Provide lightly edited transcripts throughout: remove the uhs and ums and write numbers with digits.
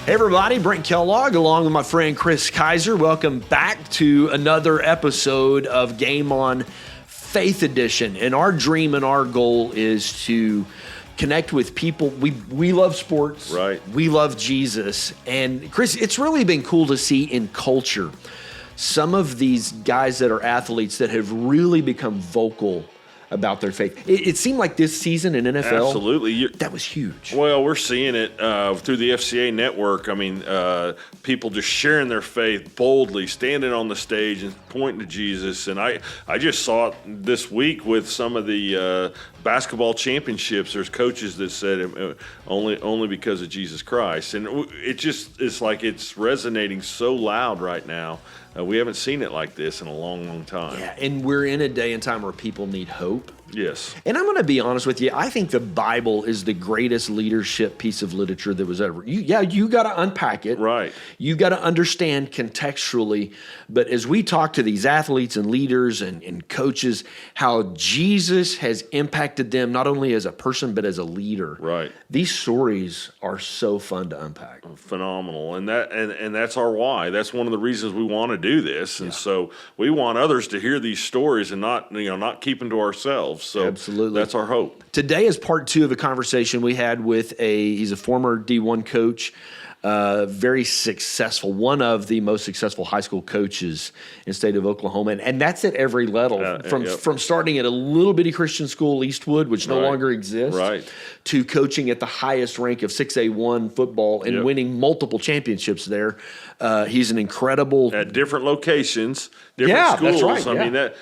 Hey everybody, Brent Kellogg along with my friend Chris Kaiser. Welcome back to another episode of Game On Faith Edition. And our dream and our goal is to connect with people. We love sports. Right. We love Jesus. And Chris, it's really been cool to see in culture some of these guys that are athletes that have really become vocal about their faith. It seemed like this season in NFL, absolutely, that was huge. Well, we're seeing it through the FCA network. I mean, people just sharing their faith boldly, standing on the stage and pointing to Jesus. And I just saw it this week with some of the basketball championships. There's coaches that said only because of Jesus Christ, and it's like it's resonating so loud right now. We haven't seen it like this in a long, long time. Yeah, and we're in a day and time where people need hope. Yes. And I'm going to be honest with you. I think the Bible is the greatest leadership piece of literature that was ever. You got to unpack it. Right. You got to understand contextually. But as we talk to these athletes and leaders and coaches, how Jesus has impacted them not only as a person but as a leader. Right. These stories are so fun to unpack. Phenomenal, and that's our why. That's one of the reasons we want to do this, and so we want others to hear these stories and not keep them to ourselves. So absolutely, that's our hope. Today is part 2 of a conversation we had with he's a former D1 coach, very successful, one of the most successful high school coaches in the state of Oklahoma, and that's at every level, from starting at a little bitty Christian school, Eastwood, which no longer exists, to coaching at the highest rank of 6A1 football and winning multiple championships there. He's an incredible at different locations, different schools. That's right. I mean that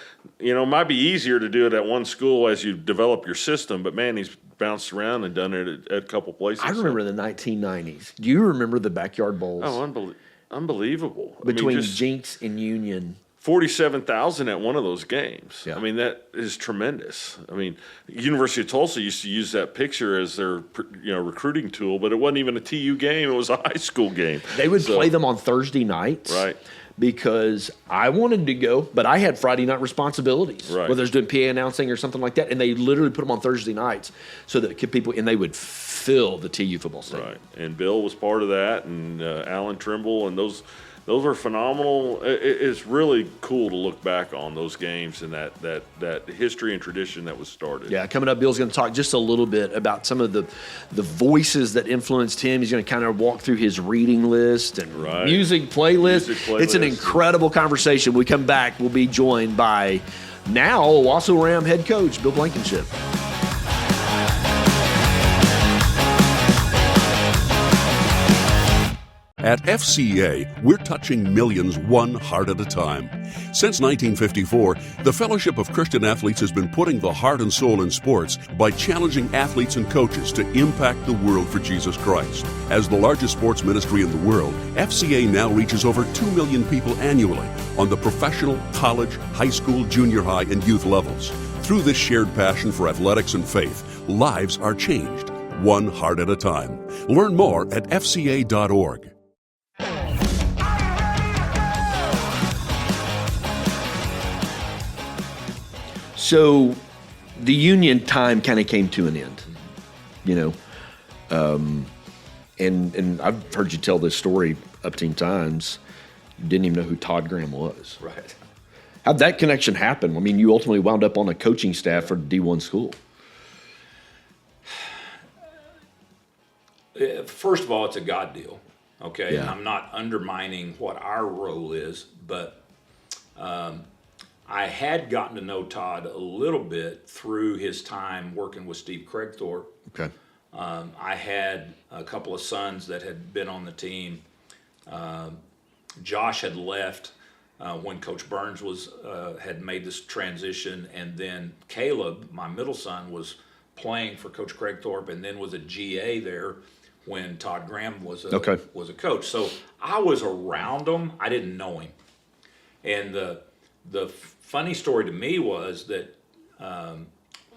might be easier to do it at one school as you develop your system, but man, he's bounced around and done it at a couple places. I remember the 1990s. Do you remember the backyard bowls? Oh, unbelievable! Between Jinx and Union. 47,000 at one of those games. Yeah. I mean, that is tremendous. I mean, University of Tulsa used to use that picture as their recruiting tool, but it wasn't even a TU game. It was a high school game. They would play them on Thursday nights. Right. Because I wanted to go, but I had Friday night responsibilities, right, whether it's doing PA announcing or something like that, and they literally put them on Thursday nights so that people, and they would fill the TU football stadium. Right, and Bill was part of that, and Alan Trimble, and those are phenomenal. It's really cool to look back on those games and that history and tradition that was started. Yeah, coming up, Bill's going to talk just a little bit about some of the voices that influenced him. He's going to kind of walk through his reading list and music playlist. It's an incredible conversation. When we come back, we'll be joined by now Owasso Ram head coach Bill Blankenship. At FCA, we're touching millions one heart at a time. Since 1954, the Fellowship of Christian Athletes has been putting the heart and soul in sports by challenging athletes and coaches to impact the world for Jesus Christ. As the largest sports ministry in the world, FCA now reaches over 2 million people annually on the professional, college, high school, junior high, and youth levels. Through this shared passion for athletics and faith, lives are changed, one heart at a time. Learn more at fca.org. So the Union time kind of came to an end, and I've heard you tell this story upteen times. You didn't even know who Todd Graham was. Right. How'd that connection happen? I mean, you ultimately wound up on a coaching staff for D1 school. First of all, it's a God deal, okay? Yeah. And I'm not undermining what our role is, but I had gotten to know Todd a little bit through his time working with Steve Craigthorpe. Okay. I had a couple of sons that had been on the team. Josh had left when Coach Burns had made this transition, and then Caleb, my middle son, was playing for Coach Craigthorpe, and then was a GA there when Todd Graham was a coach. So I was around him. I didn't know him. And the funny story to me was that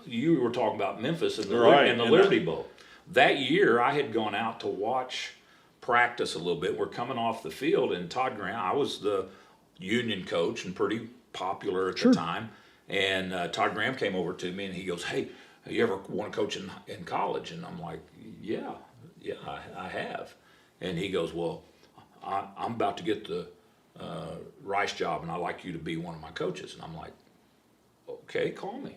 you were talking about Memphis and the Liberty Bowl. That year, I had gone out to watch practice a little bit. We're coming off the field, and Todd Graham, I was the Union coach and pretty popular at the time. And Todd Graham came over to me, and he goes, "Hey, you ever want to coach in college?" And I'm like, yeah, I have. And he goes, well, I'm about to get the Rice job, and I'd like you to be one of my coaches. And I'm like, okay, call me.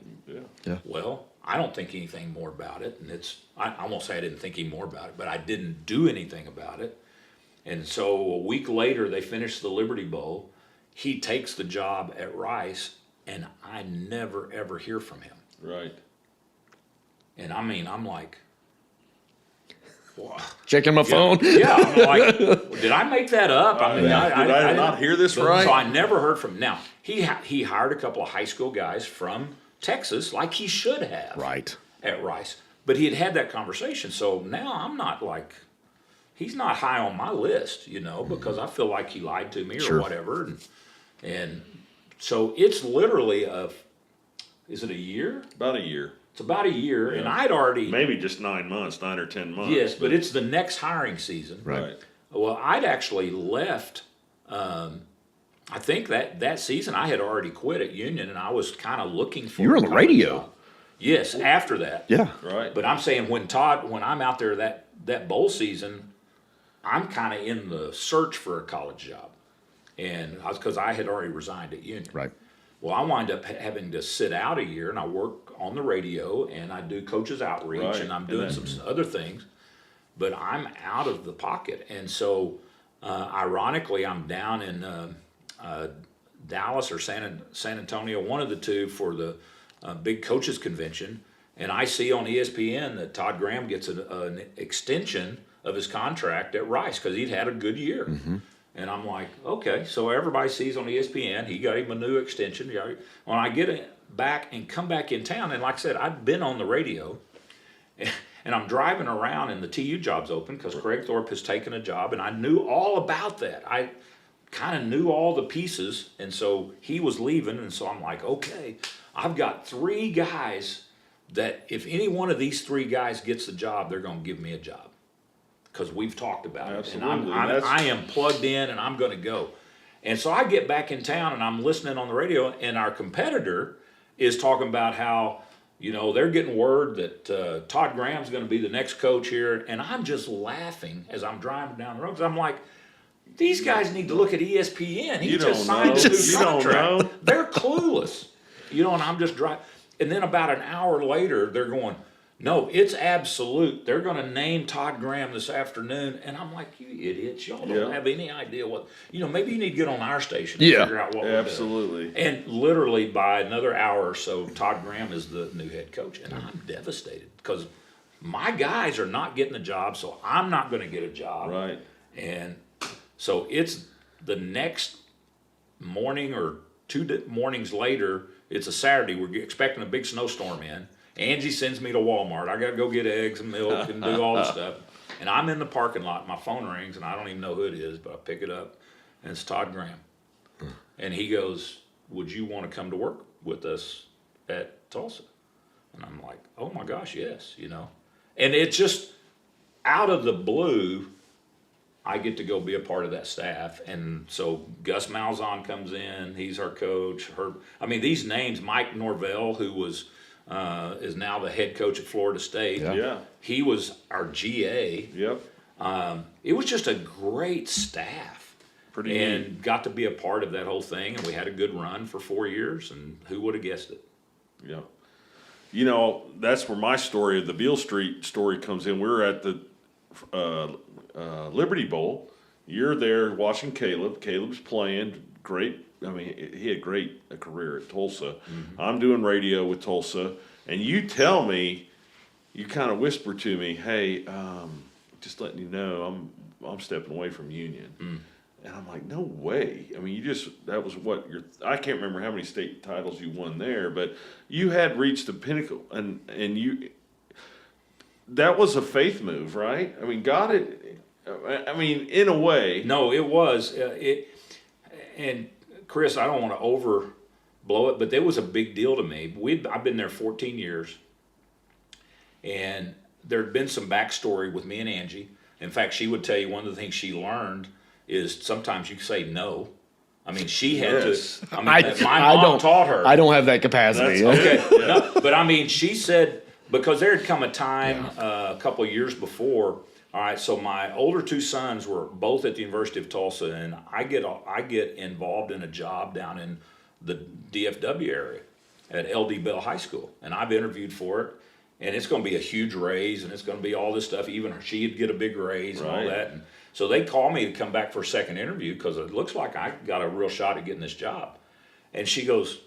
Yeah. Well, I don't think anything more about it. And I won't say I didn't think any more about it, but I didn't do anything about it. And so a week later, they finished the Liberty Bowl. He takes the job at Rice, and I never, ever hear from him. Right. And I mean, I'm like, wow. Checking my phone. Yeah, I'm like, did I make that up? I mean, Did I not didn't- hear this so, right? So I never heard from him. Now, he hired a couple of high school guys from Texas, like he should have. Right. At Rice. But he had that conversation. So now I'm not like, he's not high on my list, because I feel like he lied to me or whatever. And so it's literally is it a year? About a year. It's about a year. And I'd already. Maybe just 9 months, 9 or 10 months. Yes, but it's the next hiring season. Right. Well, I'd actually left. I think that season I had already quit at Union, and I was kind of looking for. You were on the a college radio. job. Yes, after that. Yeah. Right. But I'm saying when I'm out there that bowl season, I'm kind of in the search for a college job, and because I had already resigned at Union. Right. Well, I wind up having to sit out a year, and I work on the radio, and I do coaches outreach, Right. and I'm doing some other things, but I'm out of the pocket. And so, ironically, I'm down in Dallas or San Antonio, one of the two, for the big coaches convention, and I see on ESPN that Todd Graham gets an extension of his contract at Rice because he'd had a good year. Mm-hmm. And I'm like, okay, so everybody sees on ESPN, he got him a new extension. When I get back and come back in town, and like I said, I've been on the radio, and I'm driving around and the TU job's open because Craig Thorpe has taken a job, and I knew all about that. I kind of knew all the pieces, and so he was leaving, and so I'm like, okay, I've got 3 guys that if any one of these 3 guys gets the job, they're going to give me a job. Because we've talked about Absolutely. it, and I am plugged in, and I'm going to go. And so I get back in town, and I'm listening on the radio, and our competitor is talking about how, they're getting word that Todd Graham's going to be the next coach here, and I'm just laughing as I'm driving down the road, because I'm like, these guys need to look at ESPN. He just signed a new contract. You don't know. They're clueless, and I'm just driving. And then about an hour later, they're going, no, it's absolute. They're going to name Todd Graham this afternoon. And I'm like, you idiots. Y'all don't have any idea what, maybe you need to get on our station and figure out what we're doing. Absolutely. And literally by another hour or so, Todd Graham is the new head coach. And I'm devastated because my guys are not getting a job, so I'm not going to get a job. Right. And so it's the next morning or 2 mornings later, it's a Saturday. We're expecting a big snowstorm in. Angie sends me to Walmart. I got to go get eggs and milk and do all the stuff. And I'm in the parking lot. My phone rings, and I don't even know who it is, but I pick it up, and it's Todd Graham. And he goes, would you want to come to work with us at Tulsa? And I'm like, oh, my gosh, yes, And it's just out of the blue, I get to go be a part of that staff. And so Gus Malzahn comes in. He's our coach. These names, Mike Norvell, who was is now the head coach at Florida State. Yeah. He was our GA. Yep. It was just a great staff. Pretty and neat. Got to be a part of that whole thing. And we had a good run for 4 years. And who would have guessed it? Yeah. That's where my story of the Beale Street story comes in. We were at the Liberty Bowl. You're there watching Caleb. Caleb's playing great. He had a career at Tulsa. Mm-hmm. I'm doing radio with Tulsa, and you tell me, you kind of whisper to me, "Hey, just letting you know, I'm stepping away from Union." Mm. And I'm like, "No way!" That was what I can't remember how many state titles you won there, but you had reached the pinnacle, and you. That was a faith move, right? God in a way. No, it was and. Chris, I don't want to overblow it, but it was a big deal to me. I've been there 14 years, and there had been some backstory with me and Angie. In fact, she would tell you one of the things she learned is sometimes you say no. She had to. My mom taught her. I don't have that capacity. Okay, no, but she said, because there had come a time a couple of years before All right, so my older two sons were both at the University of Tulsa, and I get involved in a job down in the DFW area at LD Bell High School, and I've interviewed for it, and it's going to be a huge raise, and it's going to be all this stuff. Even she'd get a big raise and all Right. that, and so they called me to come back for a second interview because it looks like I got a real shot at getting this job. And she goes,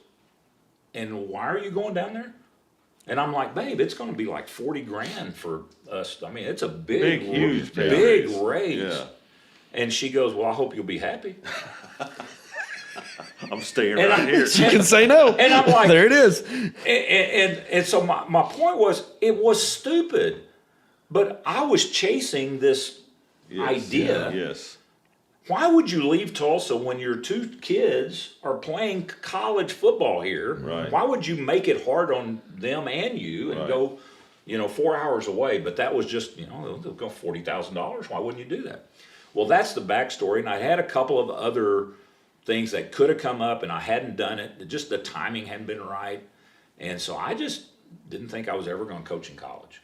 "And why are you going down there?" And I'm like, "Babe, it's going to be like 40 grand for us. I mean, it's a big huge big raise. raise." Yeah. And she goes, "Well, I hope you'll be happy." I'm staying And right I- here. You can say no. And I'm like, there it is. And so my point was, it was stupid, but I was chasing this idea. Yes. Why would you leave Tulsa when your two kids are playing college football here? Right. Why would you make it hard on them and you and Right. go, 4 hours away? But that was just, they'll go $40,000. Why wouldn't you do that? Well, that's the backstory. And I had a couple of other things that could have come up, and I hadn't done it. Just the timing hadn't been right. And so I just didn't think I was ever going to coach in college.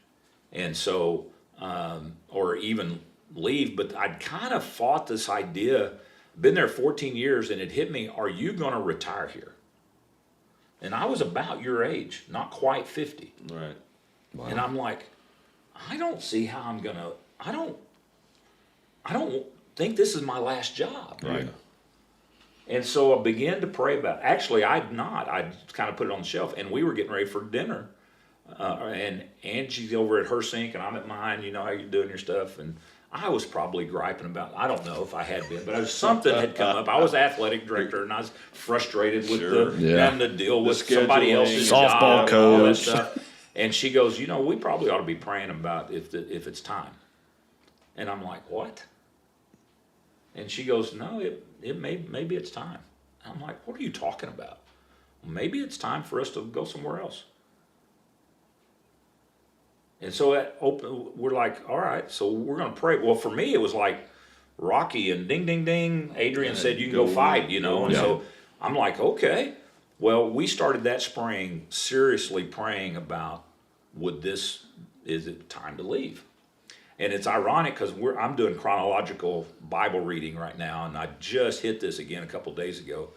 And so, or even leave, but I'd kind of fought this idea, been there 14 years, and it hit me, are you going to retire here? And I was about your age, not quite 50. Right. And I'm like, I don't see how I'm going to, I don't think this is my last job. Right. And so I began to pray about it. Actually, I kind of put it on the shelf, and we were getting ready for dinner. And Angie's over at her sink, and I'm at mine, how you're doing your stuff. And I was probably griping about, I don't know if I had been, but something had come up. I was athletic director, and I was frustrated with having to deal with somebody scheduling, else's softball job and all that coach. stuff. And she goes, we probably ought to be praying about if it's time. And I'm like, what? And she goes, no, maybe it's time. And I'm like, what are you talking about? Well, maybe it's time for us to go somewhere else. And so we're like, all right, so we're going to pray. Well, for me, it was like Rocky and ding, ding, ding. Adrian said, you can go fight, And so I'm like, okay. Well, we started that spring seriously praying about, is it time to leave? And it's ironic because I'm doing chronological Bible reading right now, and I just hit this again a couple days ago.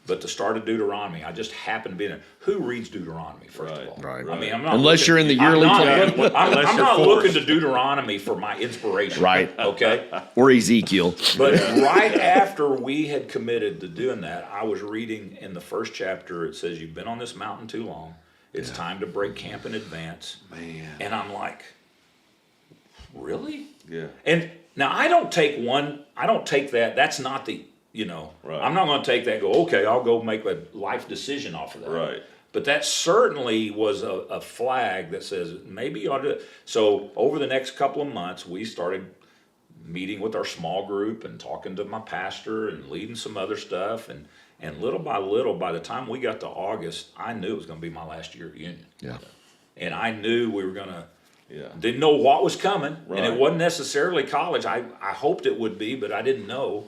But the start of Deuteronomy, I just happened to be in it. Who reads Deuteronomy, first of all? Right. I mean, I'm not Unless you're in the yearly plan. I'm not looking to Deuteronomy for my inspiration. Right. Okay? Or Ezekiel. But right after we had committed to doing that, I was reading in the first chapter, it says, you've been on this mountain too long. It's time to break camp in advance. Man. And I'm like, really? Yeah. And now I don't take that. That's not the, Right. I'm not going to take that and go, okay, I'll go make a life decision off of that. Right. But that certainly was a flag that says maybe you ought to. So over the next couple of months, we started meeting with our small group and talking to my pastor and leading some other stuff. And little by little, by the time we got to August, I knew it was going to be my last year at Union. Yeah. And I knew we were going to. Yeah. Didn't know what was coming, and it Right. wasn't necessarily college. I hoped it would be, but I didn't know.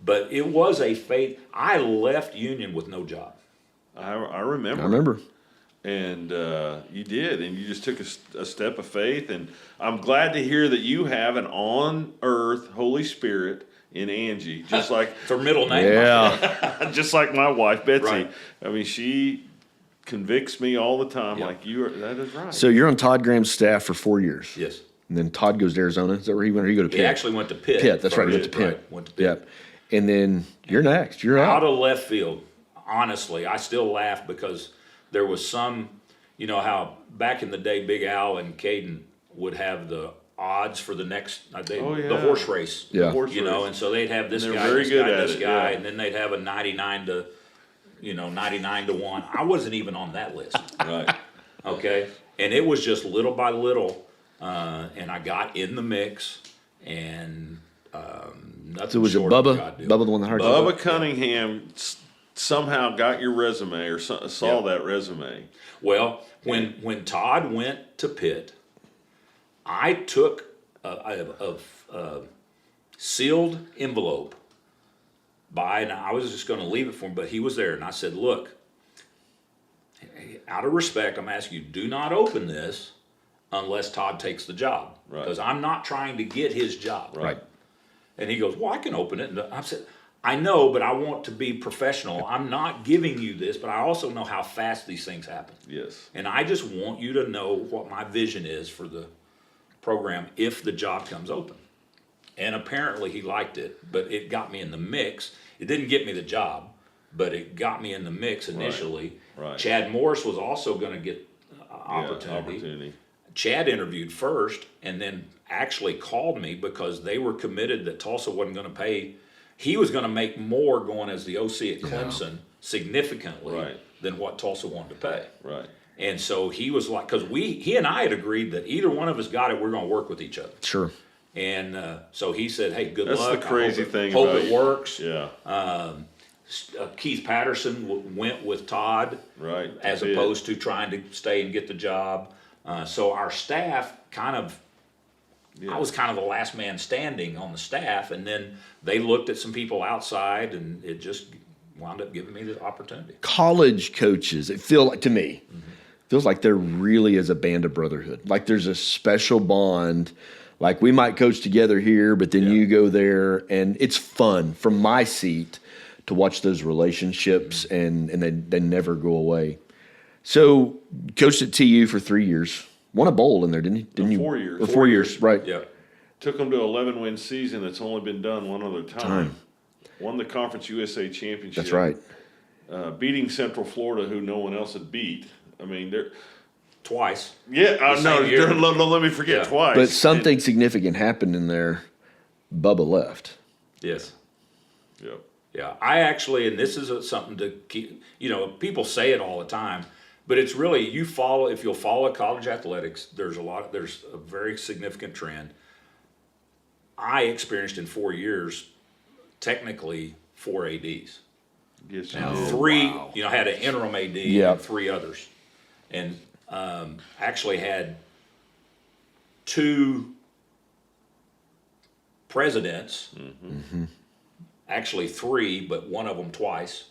But it was a faith. I left Union with no job. I remember. I remember. And you did, and you just took a step of faith. And I'm glad to hear that you have an on-earth Holy Spirit in Angie, just like It's her middle name. Yeah. just like my wife Betsy. Right. I mean, she convicts me all the time. Yeah. Like that is right. So you're on Todd Graham's staff for 4 years. Yes. And then Todd goes to Arizona. Is that where he went? Or he go to Pitt? He actually went to Pitt. Pitt. That's right. He went first. to Pitt. Right, went to Pitt. Yep. And then you're next. You're Out out. of left field, honestly, I still laugh because there was some, how back in the day, Big Al and Caden would have the odds for the next, the horse race. Yeah. Horse race. And so they'd have this And they're guy, very this good guy, at this it, guy, yeah. and then they'd have a 99 to 1. I wasn't even on that list. Right. Okay. And it was just little by little, and I got in the mix, and nothing So was it short of Bubba? God doing. Bubba the one that hired you? Bubba Cunningham somehow got your resume or saw that resume. Well, when Todd went to Pitt, I took a sealed envelope and I was just going to leave it for him, but he was there, and I said, look, out of respect, I'm asking you, do not open this unless Todd takes the job. Right. Because I'm not trying to get his job. Right. And he goes, well, I can open it. And I said, I know, but I want to be professional. I'm not giving you this, but I also know how fast these things happen. Yes. And I just want you to know what my vision is for the program if the job comes open. And apparently he liked it, but it got me in the mix. It didn't get me the job, but it got me in the mix initially. Right. Chad Morris was also going to get Yeah, opportunity. Chad interviewed first and then actually called me because they were committed that Tulsa wasn't going to pay. He was going to make more going as the OC at Clemson significantly Right. than what Tulsa wanted to pay. Right. And so he was like, because he and I had agreed that either one of us got it, we're going to work with each other. Sure. And so he said, hey, good That's luck. the crazy I hope thing Hope about it you. works. Yeah. Keith Patterson went with Todd, Right. as Did. opposed to trying to stay and get the job. So our staff kind of, I was kind of the last man standing on the staff, and then they looked at some people outside, and it just wound up giving me the opportunity. College coaches, it feel like to me, feels like there really is a band of brotherhood. Like there's a special bond. Like we might coach together here, but then you go there, and it's fun from my seat to watch those relationships, and they never go away. So coached at TU for 3 years. Won a bowl in there, didn't he? Didn't you? 4 years. Or 4 years, right. Yeah. Took them to 11-win season. That's only been done one other time. Won the Conference USA Championship. That's right. Beating Central Florida, who no one else had beat. I mean, they're Twice. yeah. The same year. Let me forget Yeah. twice. But something significant happened in there. Bubba left. Yes. Yep. Yeah, I actually, and this is something to keep, people say it all the time, but it's really, if you'll follow college athletics, there's a very significant trend. I experienced in 4 years, technically 4 ADs. Yes. you Now, did. three, had an interim AD Yeah. and 3 others. And actually had 2 presidents, actually 3, but one of them twice.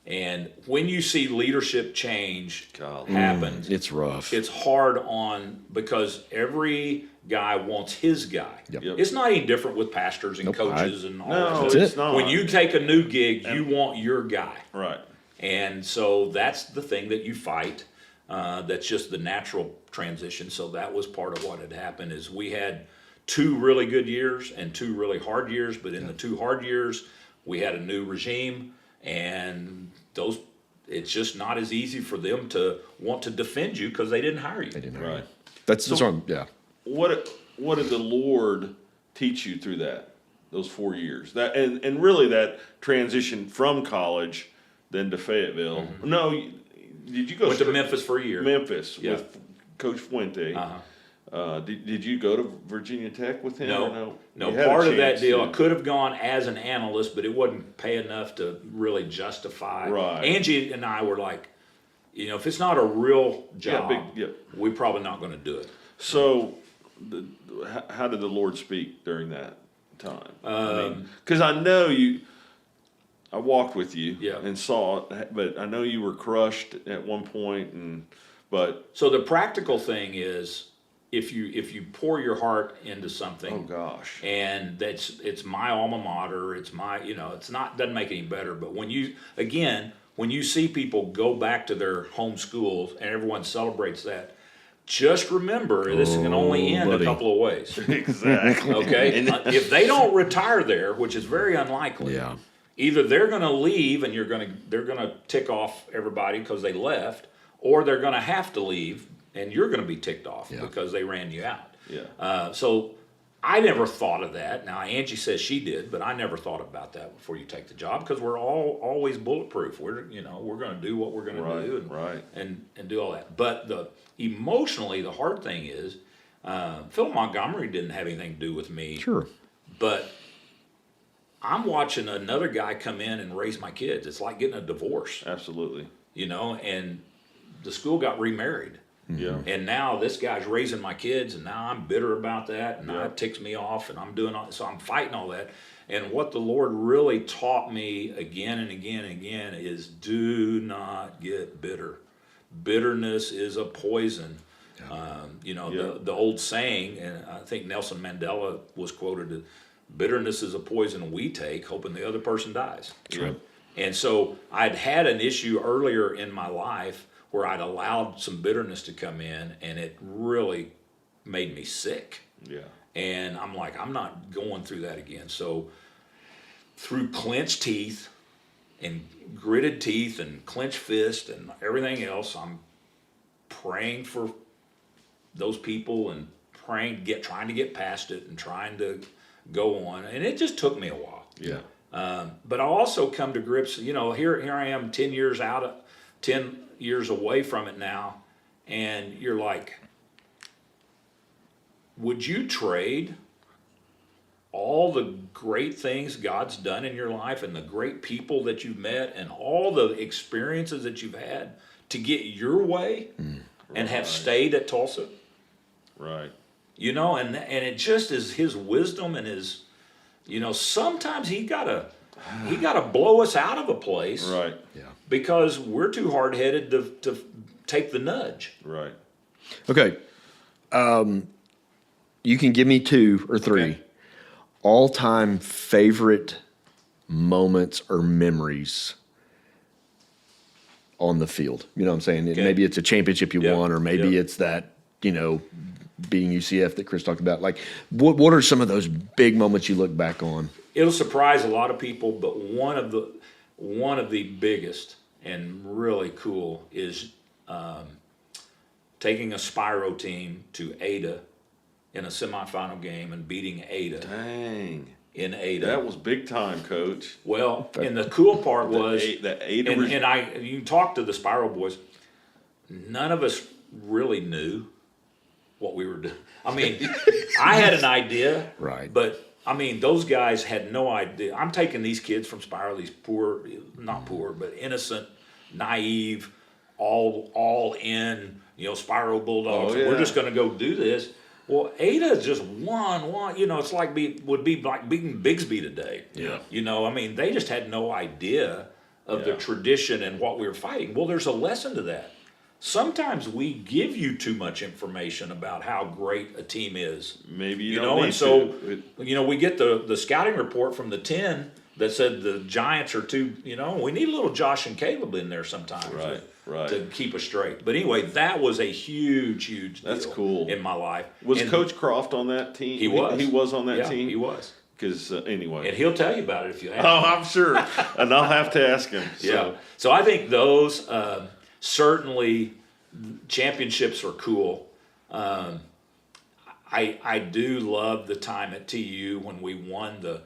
And when you see leadership change happen, It's rough. it's hard because every guy wants his guy. Yep. Yep. It's not any different with pastors and Nope, coaches and all No, that. it's not. When you take a new gig, you want your guy. Right. And so that's the thing that you fight. That's just the natural transition. So that was part of what had happened is we had 2 really good years and 2 really hard years. But in the 2 hard years, we had a new regime, and it's just not as easy for them to want to defend you because they didn't hire you. Right. That's wrong. Yeah. What did the Lord teach you through those 4 years? That and really that transition from college then to Fayetteville. No, did you go Went to Memphis for a year. Memphis Yeah. with Coach Fuente? Did you go to Virginia Tech with him? Or no. No, You had a part of that chance deal, to. I could have gone as an analyst, but it wouldn't pay enough to really justify. Right. Angie and I were like, if it's not a real job, yeah. we're probably not going to do it. So, how did the Lord speak during that time? Because I know I walked with you Yeah. and saw it, but I know you were crushed at one point, but So the practical thing is, if you pour your heart into something, oh gosh, and it's my alma mater, it's my doesn't make it any better. But when you see people go back to their home schools and everyone celebrates that, just remember this can only end buddy. a couple of ways. exactly. Okay, if they don't retire there, which is very unlikely, Yeah. either they're going to leave and they're going to tick off everybody because they left, or they're going to have to leave and you're going to be ticked off because they ran you out. Yeah. So I never thought of that. Now Angie says she did, but I never thought about that before you take the job because we're always bulletproof. We're going to do what we're going to do and do all that. But emotionally, the hard thing is Phil Montgomery didn't have anything to do with me. Sure. But I'm watching another guy come in and raise my kids. It's like getting a divorce, Absolutely. and the school got remarried. Yeah. And now this guy's raising my kids, and now I'm bitter about that, and now it ticks me off, and I'm doing all so I'm fighting all that. And what the Lord really taught me again and again and again is do not get bitter. Bitterness is a poison The old saying, and I think Nelson Mandela was quoted, bitterness is a poison we take, hoping the other person dies. Right. And so I'd had an issue earlier in my life where I'd allowed some bitterness to come in, and it really made me sick. Yeah. And I'm like, I'm not going through that again. So through clenched teeth and gritted teeth and clenched fist and everything else, I'm praying for those people and trying to get past it and trying to go on. And it just took me a while. Yeah. But I also come to grips, here I am 10 years away from it now, and you're like, would you trade all the great things God's done in your life and the great people that you've met and all the experiences that you've had to get your way and have stayed at Tulsa? Right. And it just is his wisdom and his, sometimes he gotta blow us out of a place. Right. Yeah. Because we're too hard-headed to take the nudge. Right. Okay. You can give me 2 or 3 Okay. all-time favorite moments or memories on the field. You know what I'm saying? Okay. Maybe it's a championship you Yep. won, or maybe Yep. it's that, beating UCF that Chris talked about. Like, what are some of those big moments you look back on? It'll surprise a lot of people, but one of the biggest and really cool is taking a Spyro team to Ada in a semifinal game and beating Ada Dang. in Ada. That was big time, Coach. Well, and the cool part was, The Ada was- you can talk to the Spyro boys. None of us really knew what we were doing. I mean, I had an idea, Right. But I mean, those guys had no idea. I'm taking these kids from Spyro, these not poor, but innocent, naive, all in, Spyro Bulldogs. Oh, yeah. We're just going to go do this. Well, Ada just won. It's like would be like beating Bigsby today. Yeah. I mean, they just had no idea of the Yeah. tradition and what we were fighting. Well, there's a lesson to that. Sometimes we give you too much information about how great a team is. Maybe you You don't know, need and so to. we get the scouting report from the 10 that said the Giants are too. We need a little Josh and Caleb in there sometimes, Right. to keep us straight. But anyway, that was a huge deal. That's cool. In my life. Was And Coach Croft on that team? He was. He was on that Yeah, team? he was. Because, anyway. And he'll tell you about it if you ask. Oh, I'm sure. And I'll have to ask him. So. Yeah. So I think those certainly championships are cool. I do love the time at TU when we won the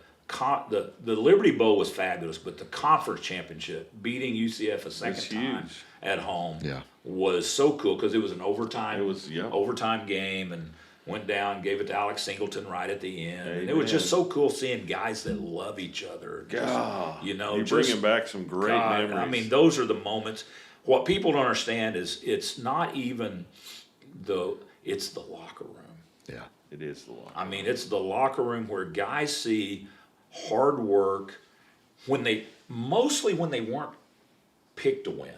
Liberty Bowl was fabulous, but the conference championship, beating UCF a second time huge. at home, Yeah. was so cool because it was an overtime. It was, yeah. overtime game and went down, gave it to Alex Singleton right at the end. And it Amen. was just so cool seeing guys that love each other. Just, God, you're just bringing back some great God, memories. I mean, those are the moments. What people don't understand is it's not even it's the locker room. Yeah. It is the law. I mean, it's the locker room where guys see hard work mostly when they weren't picked to win.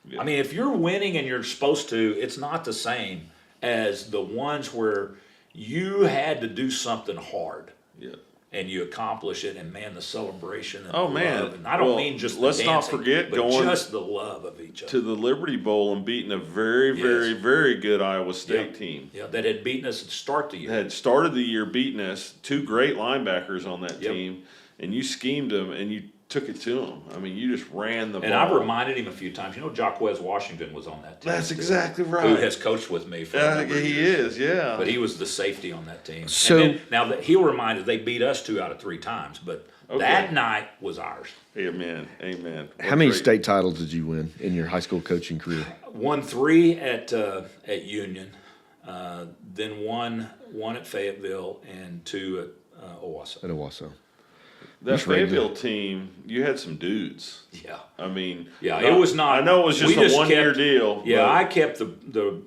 Yeah. I mean, if you're winning and you're supposed to, it's not the same as the ones where you had to do something hard. Yeah. And you accomplish it, and man, the celebration and Oh, the man. love. And I don't Well, mean just let's the not dancing, forget but going just the love of each other. To the Liberty Bowl and beating a very, Yes. very, very good Iowa State Yeah. team. Yeah, that had beaten us at the start of the year. Had started the year beating us, 2 great linebackers on that Yep. team, and you schemed them and you took it to them. I mean, you just ran the ball. And I've reminded him a few times. Jaquez Washington was on that team. That's too, exactly right. Who has coached with me for a number of he years. is, yeah. But he was the safety on that team. So- and then, now that he'll remind us, they beat us 2 out of 3 times, but that night was ours. Amen. Amen. How many What great- state titles did you win in your high school coaching career? Won 3 at Union, then one at Fayetteville, and 2 at Owasso. At Owasso. That Just regular. Fayetteville team, you had some dudes. Yeah. I mean, Yeah, it was not. I know it was just we a 1-year kept- deal. Yeah, but I kept the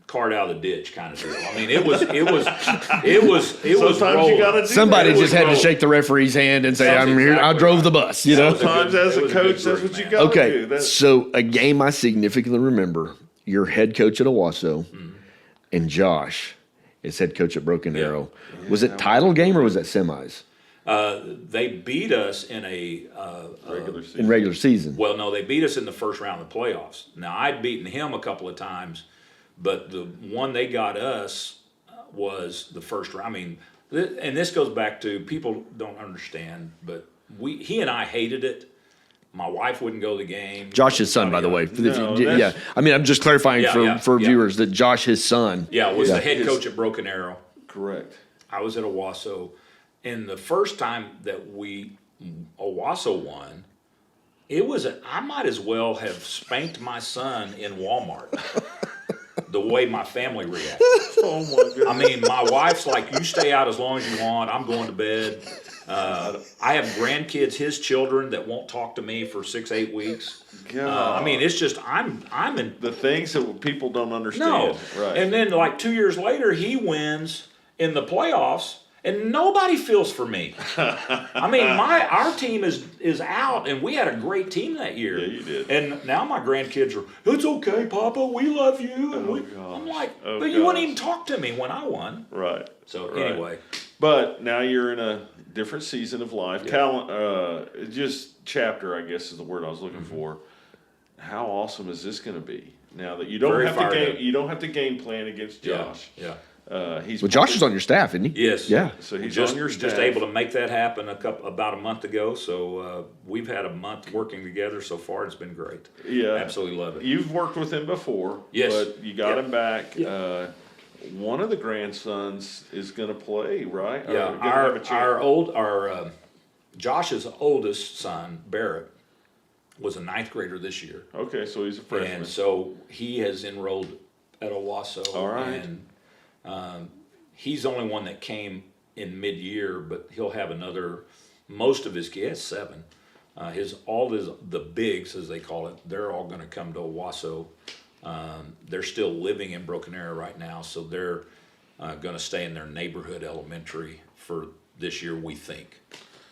cart out of the ditch kind of deal. I mean, it was sometimes rolling. you got to do Somebody that. just had to rolling. shake the referee's hand and say, That's "I'm here. I exactly drove right. the bus." You know. Sometimes as It a was a good coach, that's group, what you man. got to Okay, do. That's, so a game I significantly remember. Your head coach at Owasso. and Josh is head coach at Broken Arrow. Was it title game or was that semis? They beat us in a Regular season. In regular season. well, no, they beat us in the first round of the playoffs. Now I'd beaten him a couple of times, but the one they got us was the first round. I mean, and this goes back to people don't understand, but he and I hated it. My wife wouldn't go to the game. Josh's son, by the way. No, Yeah. that's- I mean, I'm just clarifying Yeah, for yeah. viewers that Josh, his son. Yeah, was the head His- coach at Broken Arrow. Correct. I was at Owasso, and the first time that Owasso won, I might as well have spanked my son in Walmart. The way my family reacted. Oh my goodness. I mean, my wife's like, "You stay out as long as you want. I'm going to bed." I have grandkids, his children, that won't talk to me for 6-8 weeks. I mean, it's just I'm in. The things that people don't understand. No. Right. And then like 2 years later, he wins in the playoffs, and nobody feels for me. I mean, our team is out, and we had a great team that year. Yeah, you did. And now my grandkids are, "It's okay, Papa, we love you." And I'm like, but you wouldn't even talk to me when I won. Right. So Right. anyway, But now you're in a different season of life. Just chapter, I guess, is the word I was looking for. How awesome is this going to be? Now that you don't Very have to fired up. you don't have to game plan against Josh. yeah. He's Well, Josh is on your staff, isn't he? Yes. Yeah. So he's just, on your staff. just able to make that happen about a month ago. So we've had a month working together so far. It's been great. Yeah, Absolutely love it. You've worked with him before. Yes. But you got Yep. him back. Yep. One of the grandsons is going to play, right? Or Yeah, gonna have a chance? Josh's oldest son, Barrett, was a ninth grader this year. Okay, so he's a freshman. And so he has enrolled at Owasso. All right. And he's the only one that came in mid-year, but he'll have most of his kids, he has 7. The bigs, as they call it, they're all going to come to Owasso. They're still living in Broken Arrow right now, so they're going to stay in their neighborhood elementary for this year, we think.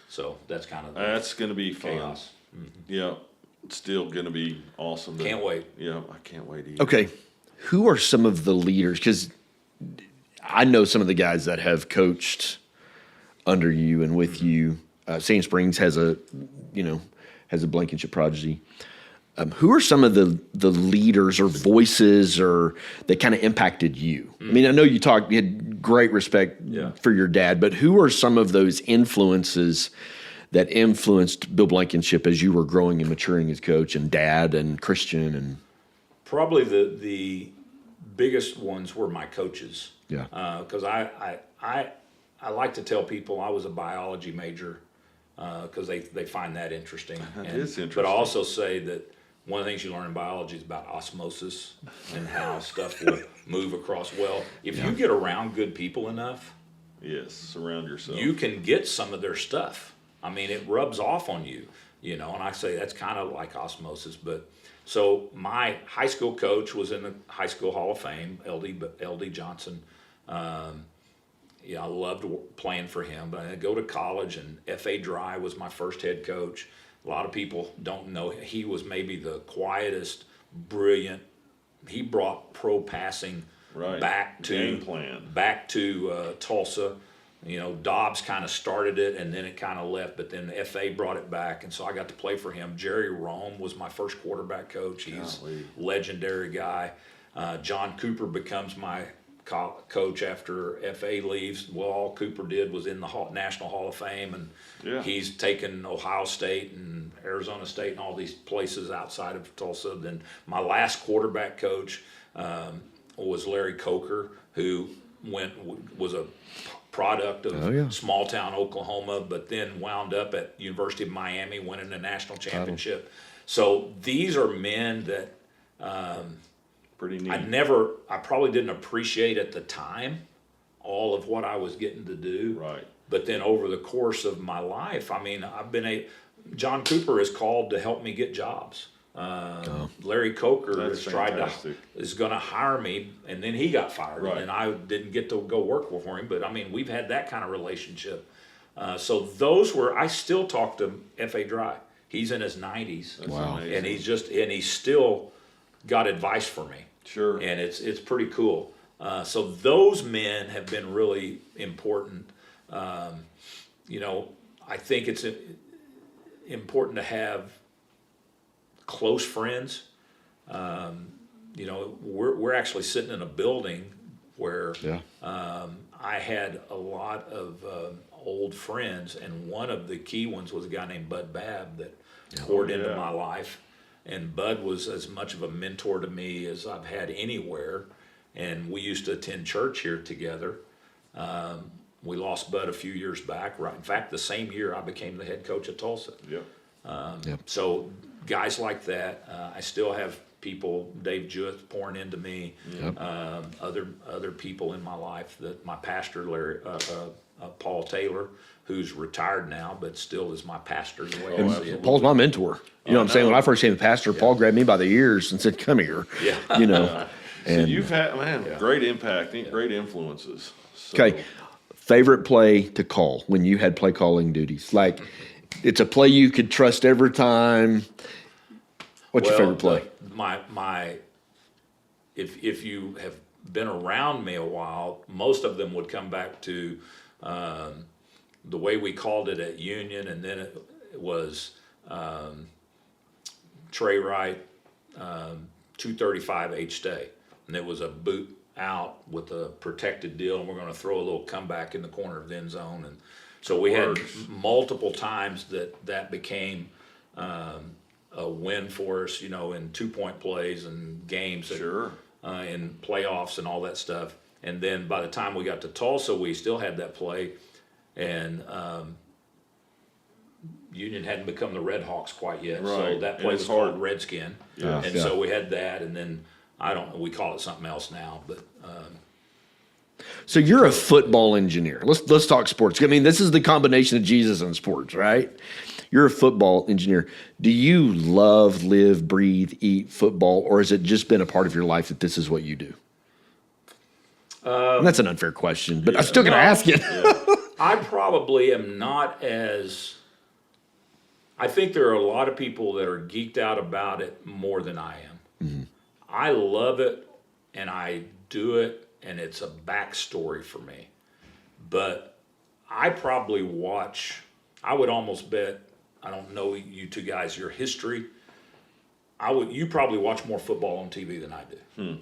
So that's kind of That's going to be fun. chaos. Yeah, it's still going to be awesome. Can't wait. Yeah, I can't wait either. Okay. Who are some of the leaders? Because I know some of the guys that have coached under you and with you. Sand Springs has a Blankenship prodigy. Who are some of the leaders or voices or that kind of impacted you? I mean, I know you had great respect for your dad, but who are some of those influences that influenced Bill Blankenship as you were growing and maturing as coach, and dad and Christian? And Probably the biggest ones were my coaches. Yeah. Because I like to tell people I was a biology major because they find that interesting. That And- is But I interesting. also say that one of the things you learn in biology is about osmosis and how stuff will move across. Well, if you get around good people enough, Yes, surround yourself. you can get some of their stuff. I mean, it rubs off on you, and I say that's kind of like osmosis. But so my high school coach was in the High School Hall of Fame, LD Johnson. I loved playing for him, but I go to college, and F.A. Dry was my first head coach. A lot of people don't know he was maybe the quietest, brilliant. He brought pro passing Right. back to Game plan. back to Tulsa. Dobbs kind of started it, and then it kind of left, but then F.A. brought it back, and so I got to play for him. Jerry Rome was my first quarterback coach. He's a legendary guy. John Cooper becomes my coach after F.A. leaves. Well, all Cooper did was in the National Hall of Fame, and he's taken Ohio State and Arizona State and all these places outside of Tulsa. Then my last quarterback coach was Larry Coker, who was a product of small town Oklahoma, but then wound up at University of Miami, winning the national championship. So these are men that Pretty neat. I probably didn't appreciate at the time all of what I was getting to do. Right. But then over the course of my life, I mean, John Cooper is called to help me get jobs. Larry Coker That's fantastic. is going to hire me, and then he got fired, Right. and I didn't get to go work for him. But I mean, we've had that kind of relationship. So those were. I still talk to F.A. Dry. He's in his 90s. That's Wow. amazing. And he's still got advice for me. Sure. And it's pretty cool. So those men have been really important. I think it's important to have close friends. We're actually sitting in a building where I had a lot of old friends, and one of the key ones was a guy named Bud Babb that poured into my life. And Bud was as much of a mentor to me as I've had anywhere. And we used to attend church here together. We lost Bud a few years back. Right, in fact, the same year I became the head coach at Tulsa. So guys like that, I still have people, Dave Jewett pouring into me, other people in my life, that my pastor, Paul Taylor, who's retired now, but still is my pastor the way I see it. Paul's my mentor. You know what I'm saying? When I first became a pastor, Paul grabbed me by the ears and said, "Come here." So you've had, great impact, great influences. So. Okay. Favorite play to call when you had play calling duties? Like, it's a play you could trust every time. What's your favorite play? If you have been around me a while, most of them would come back to the way we called it at Union, and then it was Trey Wright, 235 H-Day, and it was a boot out with a protected deal, and we're going to throw a little comeback in the corner of the end zone. And so we had multiple times that became a win for us, in 2-point plays and games, in playoffs and all that stuff. And then by the time we got to Tulsa, we still had that play, and Union hadn't become the Red Hawks quite yet, so that play was called Redskin, so we had that, and then we call it something else now, but. So you're a football engineer. Let's talk sports. I mean, this is the combination of Jesus and sports, right? You're a football engineer. Do you love, live, breathe, eat football, or has it just been a part of your life that this is what you do? And that's an unfair question, but I'm still going to ask it. I probably am not as. I think there are a lot of people that are geeked out about it more than I am. Mm-hmm. I love it, and I do it, and it's a backstory for me. But I probably watch. I would almost bet. I don't know you two guys, your history. You probably watch more football on TV than I do.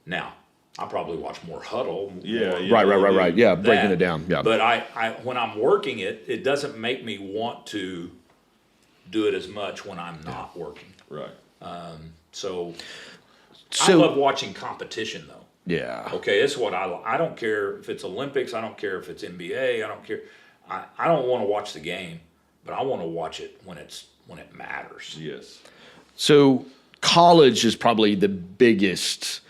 Now, I probably watch more huddle. Right. Yeah, breaking it down. Yeah. But I when I'm working it doesn't make me want to do it as much when I'm not working. Right. So I love watching competition, though. Yeah. Okay, that's what I don't care if it's Olympics. I don't care if it's NBA. I don't care. I don't want to watch the game, but I want to watch it when it matters. Yes. So college is probably the biggest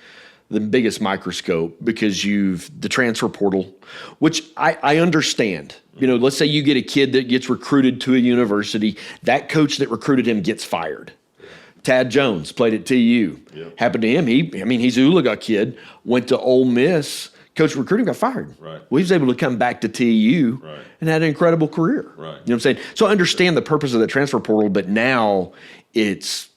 microscope because the transfer portal, which I understand. Let's say you get a kid that gets recruited to a university. That coach that recruited him gets fired. Tad Jones played at TU. Yep. Happened to him. He's a Oolaga kid, went to Ole Miss. Coach recruiting got fired. Right. Well, he was able to come back to TU and had an incredible career. Right. You know what I'm saying? So I understand the purpose of the transfer portal, but now it's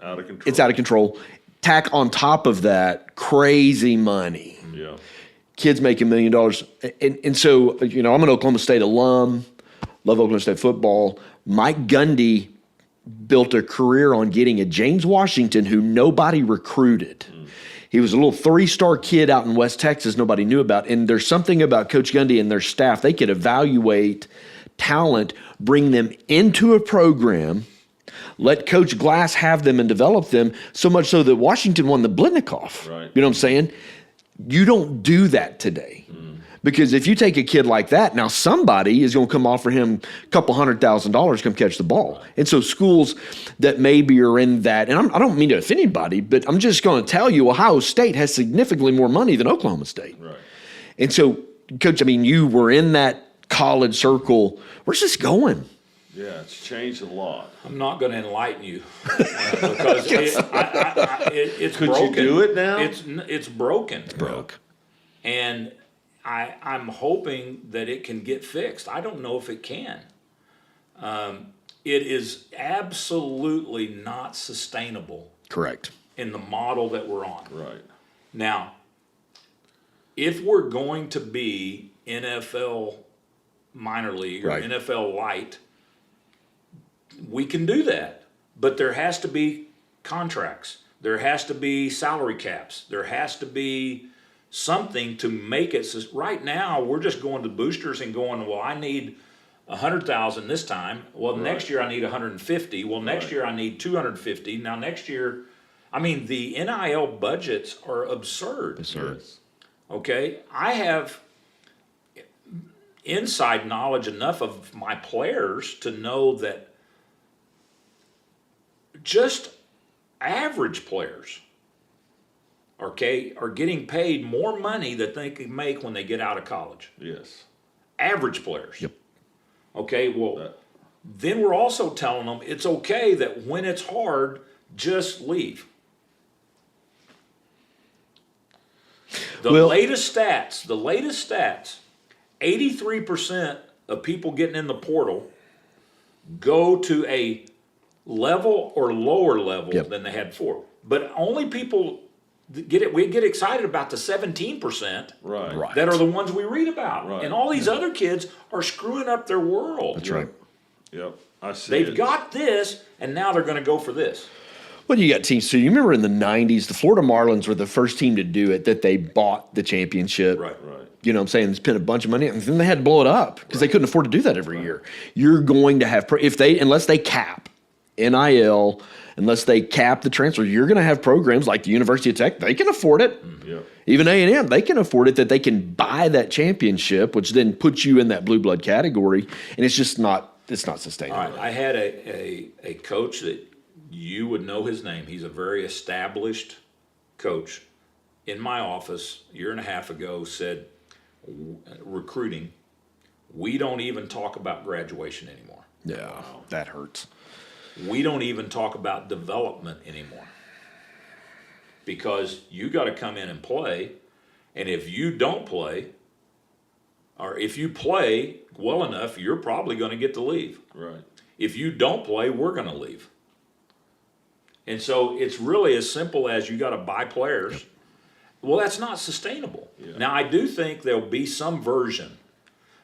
out of control. It's out of control. Tack on top of that crazy money. Yeah. Kids making $1 million. And so, I'm an Oklahoma State alum, love Oklahoma State football. Mike Gundy built a career on getting a James Washington who nobody recruited. He was a little 3-star kid out in West Texas nobody knew about. And there's something about Coach Gundy and their staff. They could evaluate talent, bring them into a program, let Coach Glass have them and develop them, so much so that Washington won the Blitnikoff. Right. You know what I'm saying? You don't do that today. Because if you take a kid like that, now somebody is going to come offer him a couple $100,000 to come catch the ball. And so schools that maybe are in that, and I don't mean to offend anybody, but I'm just going to tell you Ohio State has significantly more money than Oklahoma State. Right. And so, Coach, you were in that college circle. Where's this going? Yeah, it's changed a lot. I'm not going to enlighten you because it's Could broken. you do it now? It's broken. It's broke. And I'm hoping that it can get fixed. I don't know if it can. It is absolutely not sustainable. Correct. In the model that we're on. Right. Now, if we're going to be NFL minor league or Right. NFL light, we can do that. But there has to be contracts. There has to be salary caps. There has to be something to make it. So right now, we're just going to boosters and going, well, I need 100,000 this time. Well, next year I need 150. Well, next year I need 250. Now next year, I mean, the NIL budgets are absurd. Absurd. Okay, I have inside knowledge enough of my players to know that just average players, okay, are getting paid more money than they can make when they get out of college. Yes. Average players. Yep. Okay, well, then we're also telling them it's okay that when it's hard, just leave. The latest stats, 83% of people getting in the portal go to a level or lower level than they had before. But only people we get excited about the 17% Right. that are the ones we read about. Right. And all these other kids are screwing up their world. That's right. Yep. I see. They've got this, and now they're going to go for this. Well, you got teams. So you remember in the 90s, the Florida Marlins were the first team to do it, that they bought the championship. Right. You know what I'm saying? Spent a bunch of money, and then they had to blow it up because they couldn't afford to do that every year. You're going to have, unless they cap NIL, unless they cap the transfer, you're going to have programs like the University of Tech. They can afford it. Yep. Even A&M, they can afford it, that they can buy that championship, which then puts you in that blue blood category, and it's just not. It's not sustainable. All right. I had a coach that you would know his name. He's a very established coach. In my office a year and a half ago said, recruiting, we don't even talk about graduation anymore. Yeah, that hurts. We don't even talk about development anymore. Because you got to come in and play, and if you don't play, or if you play well enough, you're probably going to get to leave. Right. If you don't play, we're going to leave. And so it's really as simple as you got to buy players. Yep. Well, that's not sustainable. Yeah. Now, I do think there'll be some version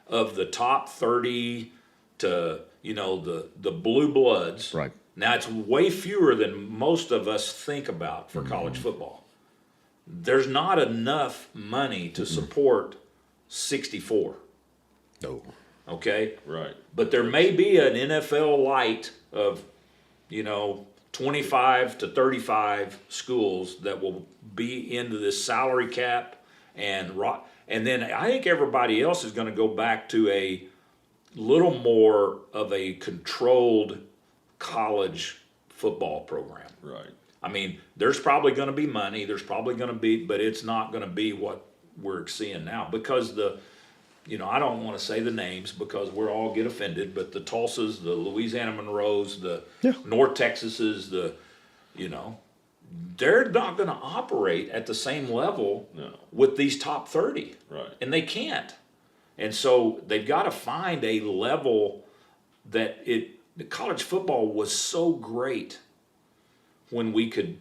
of the top 30 to, the blue bloods. Right. Now, it's way fewer than most of us think about for college football. There's not enough money to support 64. No. Okay? Right. But there may be an NFL light of, 25 to 35 schools that will be into this salary cap and then I think everybody else is going to go back to a little more of a controlled college football program. Right. I mean, there's probably going to be money, but it's not going to be what we're seeing now because I don't want to say the names because we'll all get offended, but the Tulsas, the Louisiana Monroes, the North Texases, they're not going to operate at the same level with these top 30. Right. And they can't. And so they've got to find a level that the college football was so great when we could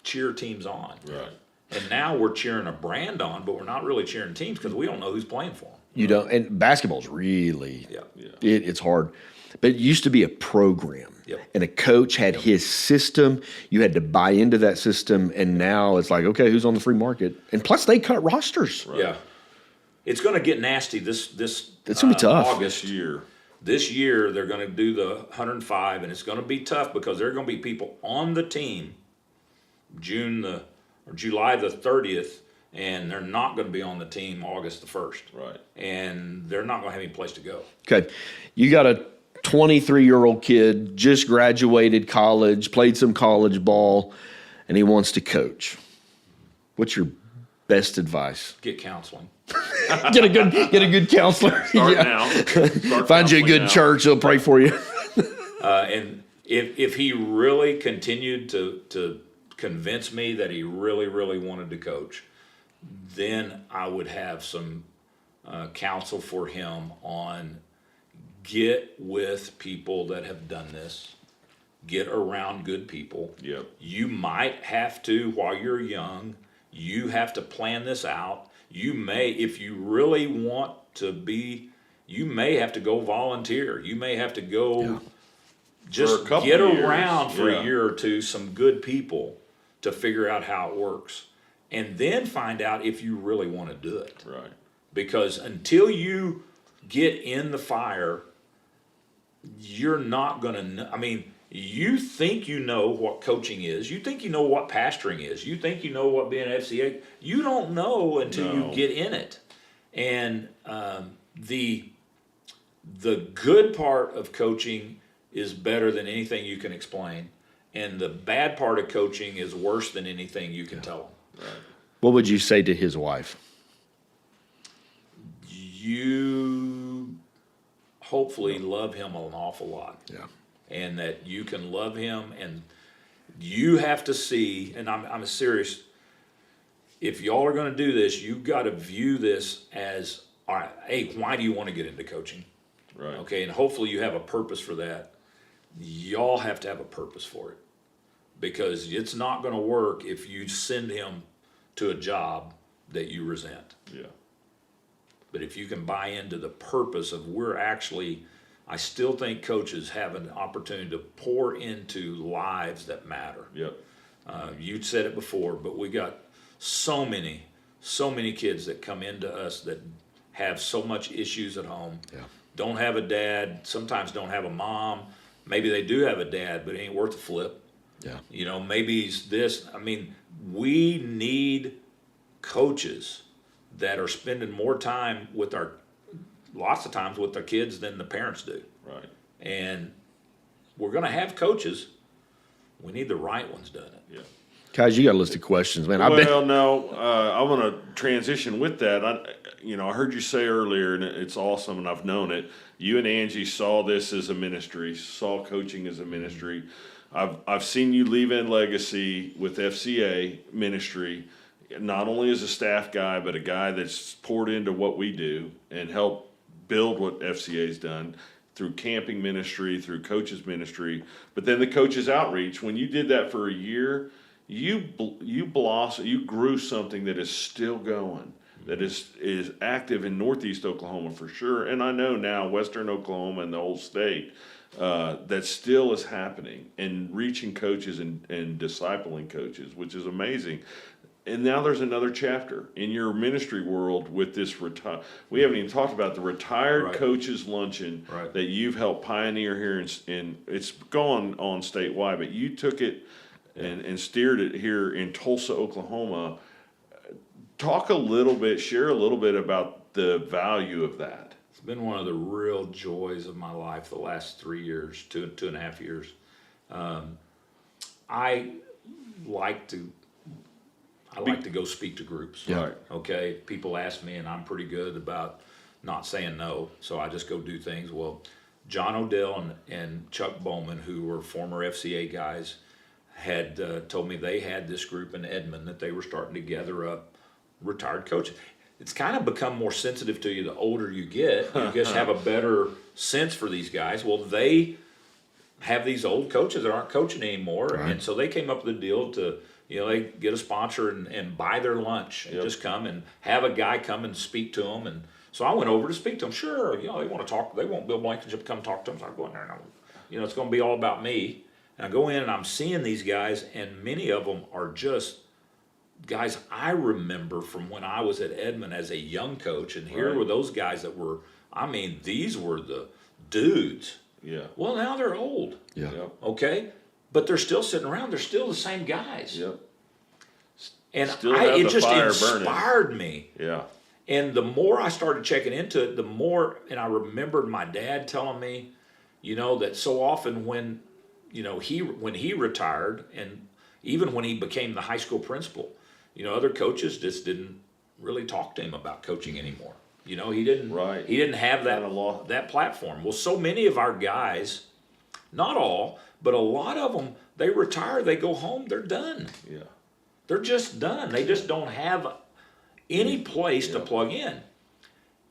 cheer teams on. Right. And now we're cheering a brand on, but we're not really cheering teams because we don't know who's playing for them. You don't, and basketball's really, Yeah. it's hard. But it used to be a program. Yep. And a coach had his system. You had to buy into that system. And now it's like, okay, who's on the free market? And plus, they cut rosters. Right. Yeah. It's going to get nasty this It's going to be tough. August. This year. They're going to do the 105, and it's going to be tough because there are going to be people on the team July the 30th, and they're not going to be on the team August the 1st. Right. And they're not going to have any place to go. Okay. You got a 23-year-old kid, just graduated college, played some college ball, and he wants to coach. What's your best advice? Get counseling. Get a good counselor. Start now. Start Find you a good now. church. They'll pray for you. And if he really continued to convince me that he really, really wanted to coach, then I would have some counsel for him on get with people that have done this, get around good people. Yep. You might have to, while you're young, you have to plan this out. You may, if you really want to be, you may have to go volunteer. You may have to go just For a couple get of years, around for yeah. a year or two, some good people to figure out how it works. And then find out if you really want to do it. Right. Because until you get in the fire, you're not going to know. I mean, you think you know what coaching is. You think you know what pastoring is. You think you know what being an FCA. You don't know until No. you get in it. And the good part of coaching is better than anything you can explain. And the bad part of coaching is worse than anything you can tell them. What would you say to his wife? You hopefully love him an awful lot. Yeah. And that you can love him, and you have to see, and I'm serious, if y'all are going to do this, you've got to view this as, all right, hey, why do you want to get into coaching? Right. Okay, and hopefully you have a purpose for that. Y'all have to have a purpose for it, because it's not going to work if you send him to a job that you resent. Yeah. But if you can buy into the purpose of I still think coaches have an opportunity to pour into lives that matter. Yep. You said it before, but we got so many kids that come into us that have so much issues at home. Yeah. Don't have a dad, sometimes don't have a mom. Maybe they do have a dad, but it ain't worth a flip. Yeah. You know, maybe he's this. I mean, we need coaches that are spending more time with lots of times with their kids than the parents do. Right. And we're going to have coaches. We need the right ones doing it. Yeah. Guys, you got a list of questions, man. No, I want to transition with that. I heard you say earlier, and it's awesome, and I've known it. You and Angie saw this as a ministry, saw coaching as a ministry. I've seen you leave in legacy with FCA ministry, not only as a staff guy, but a guy that's poured into what we do and helped build what FCA's done through camping ministry, through coaches ministry, but then the coaches outreach. When you did that for a year, you blossomed, you grew something that is still going, that is active in Northeast Oklahoma for sure, and I know now Western Oklahoma and the whole state, that still is happening and reaching coaches and discipling coaches, which is amazing. And now there's another chapter in your ministry world with this we haven't even talked about the retired coaches luncheon that you've helped pioneer here, and it's gone on statewide, but you took it and steered it here in Tulsa, Oklahoma. Share a little bit about the value of that. It's been one of the real joys of my life the last 3 years, two and a half years. I like to go speak to groups. Yeah. Right. Okay. People ask me, and I'm pretty good about not saying no, so I just go do things. Well, John Odell and Chuck Bowman, who were former FCA guys, had told me they had this group in Edmond that they were starting to gather up retired coaches. It's kind of become more sensitive to you the older you get. You just have a better sense for these guys. Well, they have these old coaches that aren't coaching anymore, and so they came up with a deal to, they get a sponsor and buy their lunch and just come and have a guy come and speak to them. And so I went over to speak to them. Sure, they want to talk. They want Bill Blankenship to come talk to them. So I go in there and it's going to be all about me. And I go in and I'm seeing these guys, and many of them are just guys I remember from when I was at Edmond as a young coach. And here were those guys that were, these were the dudes. Yeah. Well, now they're old. Yeah. Yep. Okay. But they're still sitting around. They're still the same guys. Yep. And Still have it the just fire inspired me. Yeah. And the more I started checking into it, the more, and I remembered my dad telling me, that so often when he retired, and even when he became the high school principal, other coaches just didn't really talk to him about coaching anymore. He didn't he didn't have that platform. Well, so many of our guys, not all, but a lot of them, they retire, they go home, they're done. Yeah. They're just done. They just don't have any place to plug in.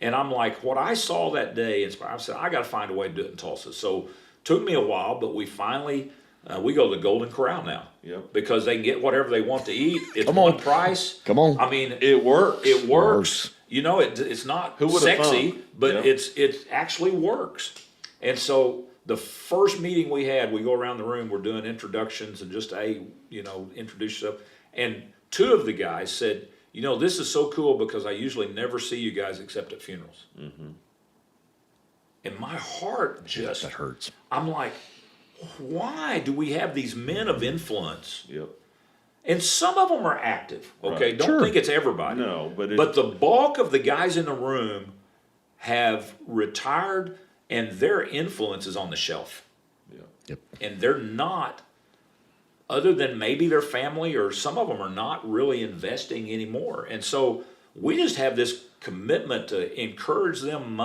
And I'm like, what I saw that day, I said, I got to find a way to do it in Tulsa. So it took me a while, but we finally We go to the Golden Corral now. Yep. Because they can get whatever they want to eat. It's Come one on. price. Come on. I mean, It works. it works. You know, it's not Who would've sexy, thunk? but Yep. it actually works. And so the first meeting we had, we go around the room, we're doing introductions and just, hey, you know, introduce yourself. And two of the guys said, you know, this is so cool because I usually never see you guys except at funerals. Mm-hmm. And my heart just, That hurts. I'm like, why do we have these men of influence? Yep. And some of them are active, okay? Right. Don't Sure. think it's everybody. No, but But the bulk of the guys in the room have retired and their influence is on the shelf. Yep. And they're not, other than maybe their family or some of them are not really investing anymore. And so we just have this commitment to encourage them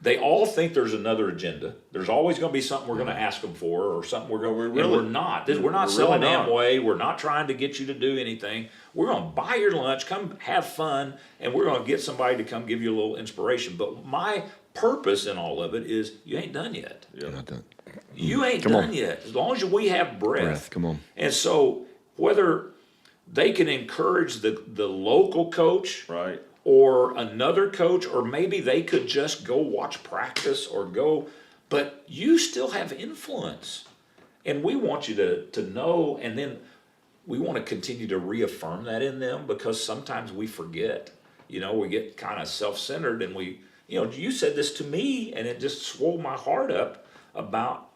they all think there's another agenda. There's always going to be something we're going to ask them for or something we're going to, and we're not. We're not selling really not. Amway. We're not trying to get you to do anything. We're going to buy your lunch, come have fun, and we're going to get somebody to come give you a little inspiration. But my purpose in all of it is you ain't done yet. You're not done. You ain't Come done on. yet. As long as we have breath. Come on. And so whether they can encourage the local coach, right. or another coach, or maybe they could just go watch practice or go, but you still have influence. And we want you to know, and then we want to continue to reaffirm that in them because sometimes we forget. You know, we get kind of self-centered and you said this to me and it just swole my heart up about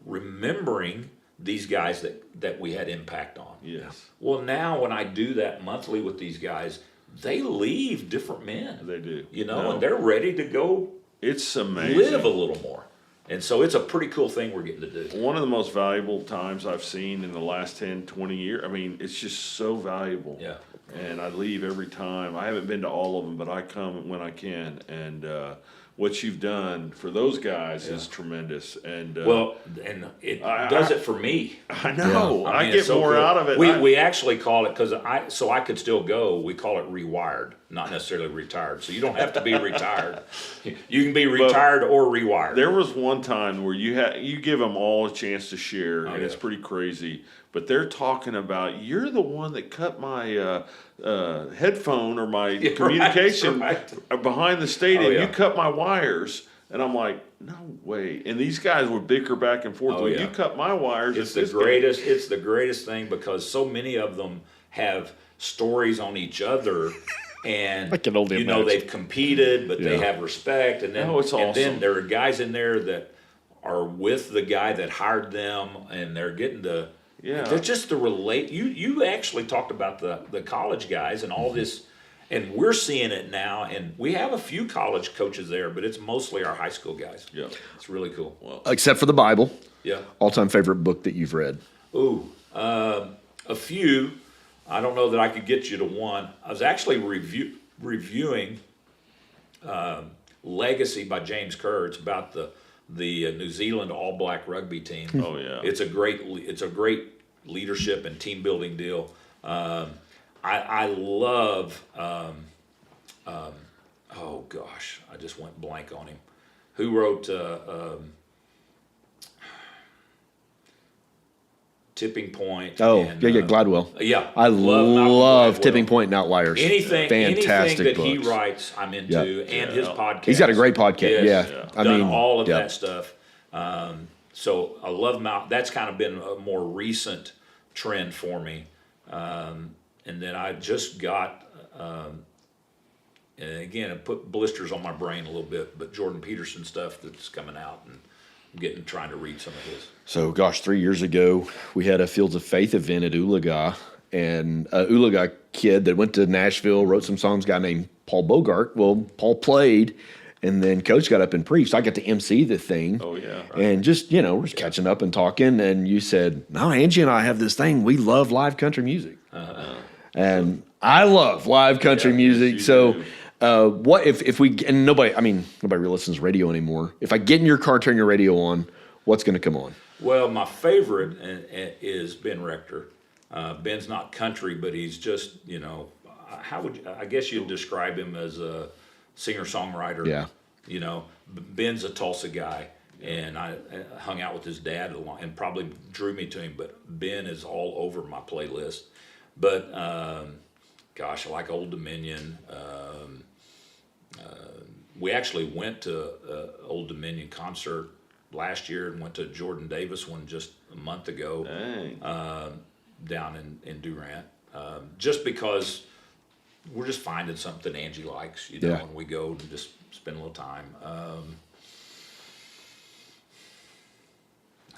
remembering these guys that we had impact on. Yes. Well, now when I do that monthly with these guys, they leave different men. They do. You know, No. and they're ready to go It's amazing. live a little more. And so it's a pretty cool thing we're getting to do. One of the most valuable times I've seen in the last 10, 20 years. I mean, it's just so valuable. Yeah. And I leave every time. I haven't been to all of them, but I come when I can. And what you've done for those guys is tremendous. And Well, and it does it for me. I know. I I mean, get it's so more cool. out of it. We actually call it, so I could still go, we call it rewired, not necessarily retired. So you don't have to be retired. You can be retired or rewired. There was one time where you give them all a chance to share, and it's yeah. pretty crazy. But they're talking about, you're the one that cut my headphone or my communication right. behind the stadium. Oh, yeah. You cut my wires. And I'm like, no way. And these guys would bicker back and forth. Oh, Well, yeah. you cut my wires. It's at the this game." greatest. It's the greatest thing because so many of them have stories on each other, and I can only imagine. they've competed, but they Yeah. have respect. And then, Oh, it's and then awesome. there are guys in there that are with the guy that hired them, and they're getting the. Yeah. They're just the relate. You actually talked about the college guys and all this. And we're seeing it now, and we have a few college coaches there, but it's mostly our high school guys. Yeah. It's really cool. Well, Except for the Bible. Yeah. All-time favorite book that you've read. Ooh, a few. I don't know that I could get you to one. I was actually reviewing Legacy by James Kerr. It's about the New Zealand All Black rugby team. Oh, yeah. It's a great leadership and team building deal. I love. Oh gosh, I just went blank on him. Who wrote Tipping Point? Oh, and, yeah, Gladwell. Yeah, I Malcolm love Gladwell. Tipping Point and Outliers. Anything Fantastic that he books. writes, I'm into, and his podcast. He's got a great podcast. Yes, Yeah. done I mean, all of yeah. that stuff. So I love Mount. That's kind of been a more recent trend for me. And then I just got, and again, it put blisters on my brain a little bit, but Jordan Peterson stuff that's coming out, and I'm trying to read some of his. So, gosh, 3 years ago, we had a Fields of Faith event at Oologah, and a Oologah kid that went to Nashville, wrote some songs, a guy named Paul Bogart. Well, Paul played, and then Coach got up and preached. I got to MC the thing. Oh, yeah. And just, we're just catching up and talking, and you said, no, Angie and I have this thing. We love live country music. And I love live country music. you So do. what if we, and nobody really listens to radio anymore. If I get in your car, turn your radio on, what's going to come on? Well, my favorite is Ben Rector. Ben's not country, but he's just, I guess you'd describe him as a singer-songwriter. Yeah. Ben's a Tulsa guy. And I hung out with his dad a lot and probably drew me to him. But Ben is all over my playlist. But gosh, I like Old Dominion. We actually went to Old Dominion concert last year and went to Jordan Davis one just a month ago down in Durant. Just because we're just finding something Angie likes, you know, and we go and just spend a little time.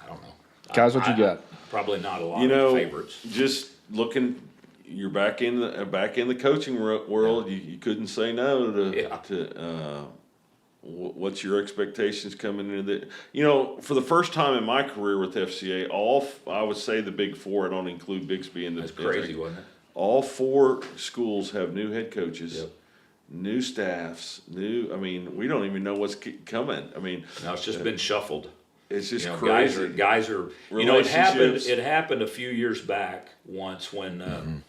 I don't know. Guys, what you got? Probably not a lot of favorites. Just looking, you're back in the coaching world. You couldn't say no to what's your expectations coming into the, you know, for the first time in my career with FCA, I would say the big four, I don't include Bixby in this. That's crazy, wasn't it? All four schools have new head coaches, new staffs, I mean, we don't even know what's coming. I mean, no, it's just been shuffled. It's just crazy. Guys are, you know, it happened a few years back once when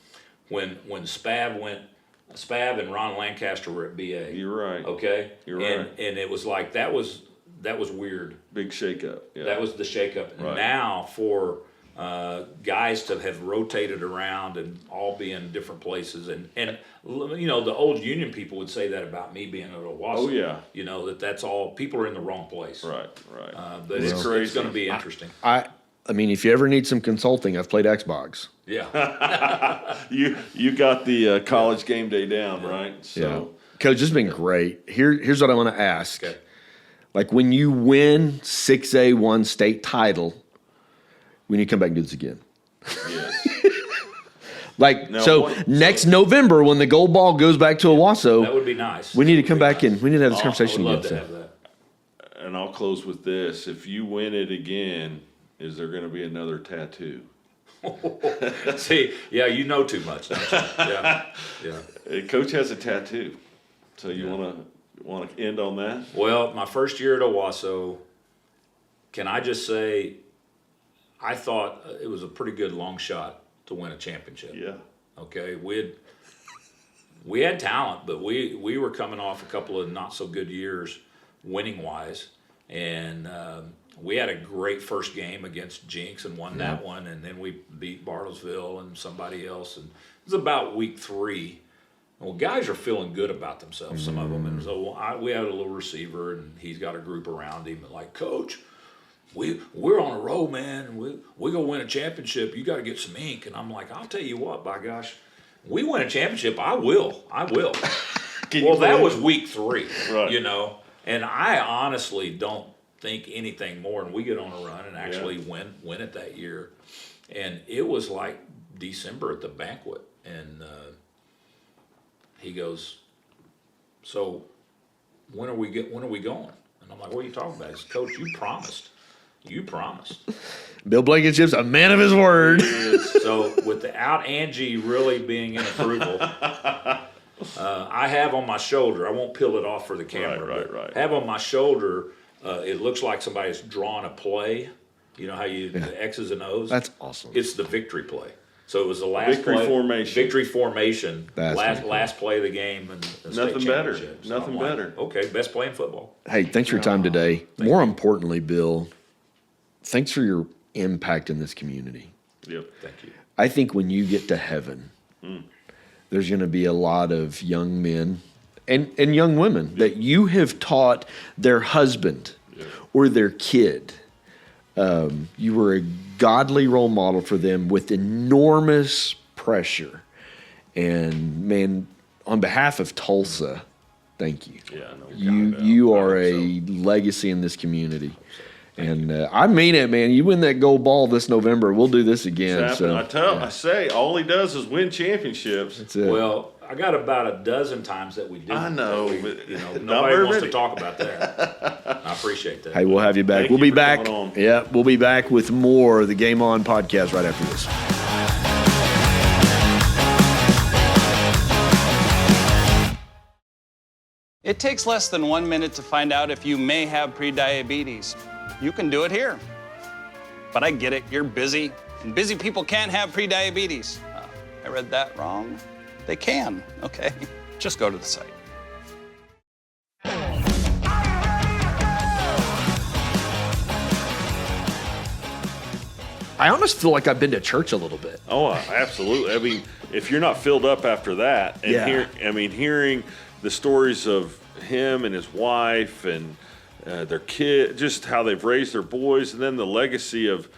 Spav and Ron Lancaster were at BA. You're right. Okay? You're right. And it was like, that was weird. Big shakeup. Yeah. That was the shakeup. Right. Now for guys to have rotated around and all be in different places. And you know, the old union people would say that about me being at Owasso. Oh, yeah. You know, that's all, people are in the wrong place. Right. But it's going to be interesting. I mean, if you ever need some consulting, I've played Xbox. Yeah. You got the college game day down, right? So, Coach, this has been great. Here's what I want to ask. Okay. Like when you win 6A1 state title, we need to come back and do this again. yes. Like, Now, next November when the gold ball goes back to Owasso, That would be nice. we need to come back and we need to have this I conversation would love again. to have that. And I'll close with this. If you win it again, is there going to be another tattoo? See, yeah, you know too much, don't you? Yeah. Coach has a tattoo. So you want to end on that? Well, my first year at Owasso, can I just say, I thought it was a pretty good long shot to win a championship. Yeah. Okay, we had talent, but we were coming off a couple of not so good years, winning wise, and we had a great first game against Jinx and won that one, and then we beat Bartlesville and somebody else, and it was about week 3. Well, guys are feeling good about themselves, some of them, and so we had a little receiver, and he's got a group around him, and like, Coach, we're on a roll, man. We gonna win a championship. You got to get some ink. And I'm like, I'll tell you what, by gosh, we win a championship. I will. Well, that was week 3, right. You know, and I honestly don't think anything more. And we get on a run and actually win it that year. And it was like December at the banquet, and he goes, so when are we going? And I'm like, what are you talking about? He says, Coach, you promised. Bill Blankenship's a man of his word. So without Angie really being in approval, I have on my shoulder, I won't peel it off for the camera, right. Have on my shoulder, it looks like somebody's drawn a play. You know how the X's and O's? That's awesome. It's the victory play. So it was the last Victory play. formation. Victory formation. That's Last play of the game and the Nothing state better. championship. So Nothing I'm like, better. Okay, best play in football. Hey, thanks for your time today. More importantly, Bill, thanks for your impact in this community. Yep. Thank you. I think when you get to heaven, there's going to be a lot of young men and young women that you have taught their husband or their kid. You were a godly role model for them with enormous pressure. And, man, on behalf of Tulsa, thank you. Yeah, no, You are a legacy in this community. And I mean it, man. You win that gold ball this November, we'll do this again. So, I say, all he does is win championships. that's it. Well, I got about a dozen times that we did. I know, but nobody not very wants to many. talk about that. I appreciate that. Hey, we'll have you back. Thank We'll you be for back. coming on. Yeah, we'll be back with more of the Game On podcast right after this. It takes less than 1 minute to find out if you may have prediabetes. You can do it here. But I get it, you're busy, and busy people can't have prediabetes. I read that wrong. They can, okay? Just go to the site. I almost feel like I've been to church a little bit. Oh, absolutely. I mean, if you're not filled up after that, and hearing the stories of him and his wife and their kid, just how they've raised their boys, and then the legacy of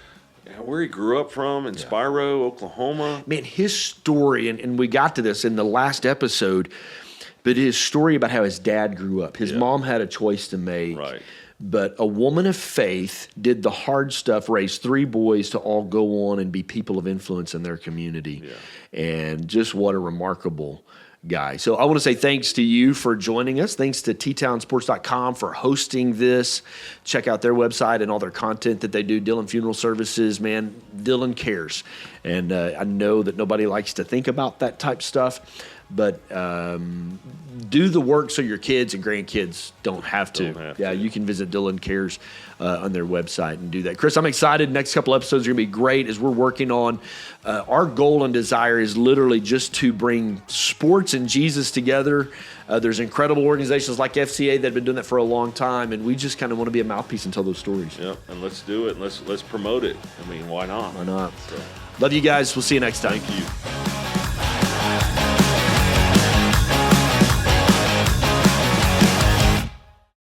where he grew up from in Spiro, Oklahoma. Man, his story, and we got to this in the last episode, but his story about how his dad grew up. His mom had a choice to make. Right. But a woman of faith did the hard stuff, raised 3 boys to all go on and be people of influence in their community. Yeah. And just what a remarkable guy. So I want to say thanks to you for joining us. Thanks to ttownsports.com for hosting this. Check out their website and all their content that they do. Dillon Funeral Services, man, Dillon cares. And I know that nobody likes to think about that type stuff, but do the work so your kids and grandkids don't have to. You can visit Dillon Cares on their website and do that. Chris, I'm excited. Next couple episodes are going to be great as we're working on our goal and desire is literally just to bring sports and Jesus together. There's incredible organizations like FCA that have been doing that for a long time, and we just kind of want to be a mouthpiece and tell those stories. Yeah, and let's do it. Let's promote it. I mean, why not? Why not? So, love you guys. We'll see you next time. Thank you.